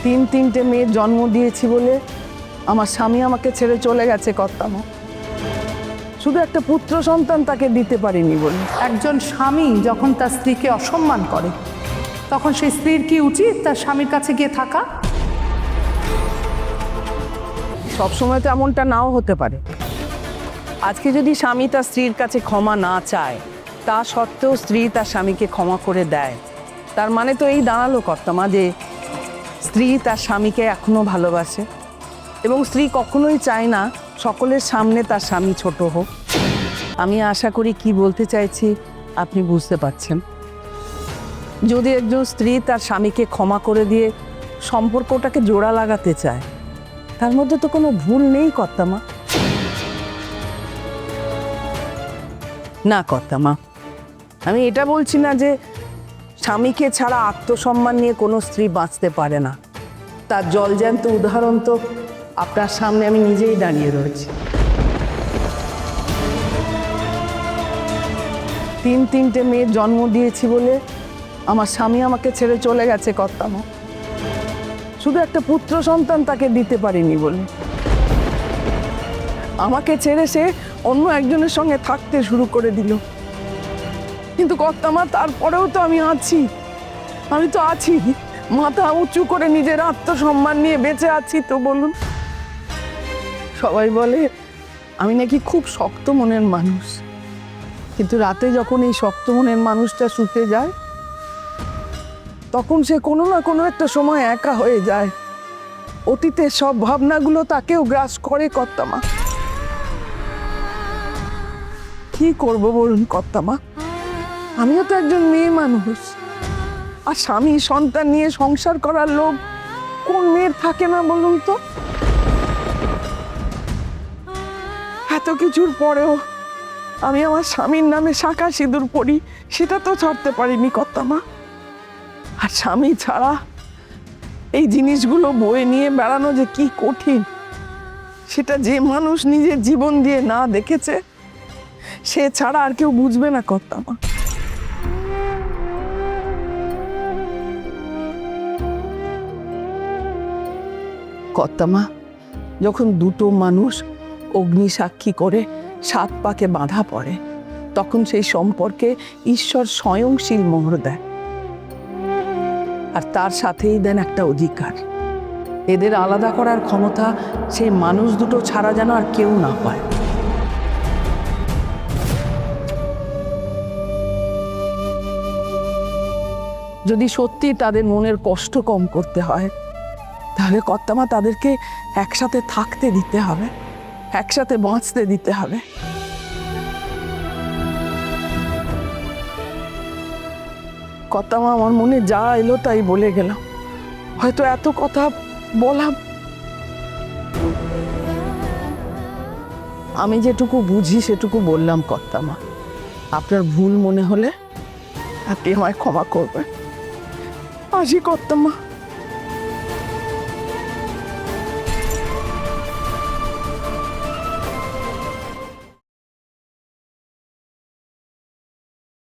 তিনটে মেয়ের জন্ম দিয়েছি বলে আমার স্বামী আমাকে ছেড়ে চলে গেছে কর্তামা। শুধু একটা পুত্র সন্তান তাকে দিতে পারিনি বলে। একজন স্বামী যখন তার স্ত্রীকে অসম্মান করে তখন সেই স্ত্রীর কি উচিত তার স্বামীর কাছে গিয়ে থাকা? সবসময় তো এমনটা নাও হতে পারে। আজকে যদি স্বামী তার স্ত্রীর কাছে ক্ষমা না চায়, তা সত্ত্বেও স্ত্রী তার স্বামীকে ক্ষমা করে দেয়, তার মানে তো এই দাঁড়ালো কর্তামা যে স্ত্রী তার স্বামীকে এখনো ভালোবাসে এবং স্ত্রী কখনোই চায় না সকলের সামনে তার স্বামী ছোট হোক। আমি আশা করি কি বলতে চাইছি আপনি বুঝতে পারছেন। যদি একজন স্ত্রী তার স্বামীকে ক্ষমা করে দিয়ে সম্পর্কটাকে জোড়া লাগাতে চায়, তার মধ্যে তো কোনো ভুল নেই কর্তামা। না কর্তামা, আমি এটা বলছি না যে স্বামীকে ছাড়া আত্মসম্মান নিয়ে কোনো স্ত্রী বাঁচতে পারে না। তার জলজ্যান্ত উদাহরণ তো আপনার সামনে আমি নিজেই দাঁড়িয়ে রয়েছি। তিনটে মেয়ের জন্ম দিয়েছি বলে আমার স্বামী আমাকে ছেড়ে চলে গেছে কর্তামা। শুধু একটা পুত্র সন্তান তাকে দিতে পারিনি বলে। আমাকে ছেড়ে সে অন্য একজনের সঙ্গে থাকতে শুরু করে দিল। কিন্তু কর্তামা, তারপরেও তো আমি আছি। আমি তো আছি, মাথা উঁচু করে নিজের আত্মসম্মান নিয়ে বেঁচে আছি তো বলুন। সবাই বলে আমি নাকি খুব শক্ত মনের মানুষ, কিন্তু রাতে যখন এই শক্ত মনের মানুষটা শুতে যায়, তখন সে কোনো না কোনো একটা সময় একা হয়ে যায়। অতীতের সব ভাবনাগুলো তাকেও গ্রাস করে কর্তামা। কি করব বলুন কর্তামা, আমিও তো একজন মেয়ে মানুষ, আর স্বামী সন্তান নিয়ে সংসার করার লোভ কোন মেয়ের থাকে না বলুন তো? এত কিছুর পরেও আমি আমার স্বামীর নামে শাঁখা সিঁদুর পরি, সেটা তো ছাড়তে পারিনি কর্তামা। আর স্বামী ছাড়া এই জিনিসগুলো বয়ে নিয়ে বেড়ানো যে কি কঠিন, সেটা যে মানুষ নিজের জীবন দিয়ে না দেখেছে সে ছাড়া আর কেউ বুঝবে না কর্তামা। কর্তামা, যখন দুটো মানুষ অগ্নি সাক্ষী করে 7 পাকে বাঁধা পড়ে, তখন সেই সম্পর্কে ঈশ্বর স্বয়ংশীল মোহর দেয়, আর তার সাথেই দেন একটা অধিকার। এদের আলাদা করার ক্ষমতা সেই মানুষ দুটো ছাড়া যেন আর কেউ না পায়। যদি সত্যি তাদের মনের কষ্ট কম করতে হয়, তাহলে কর্তামা তাদেরকে একসাথে থাকতে দিতে হবে, একসাথে বাঁচতে দিতে হবে। কর্তামা, আমার মনে যা এলো তাই বলে গেলাম। হয়তো এত কথা বললাম, আমি যেটুকু বুঝি সেটুকু বললাম কর্তামা। আপনার ভুল মনে হলে আপনি আমায় ক্ষমা করবেন। আসি কর্তামা।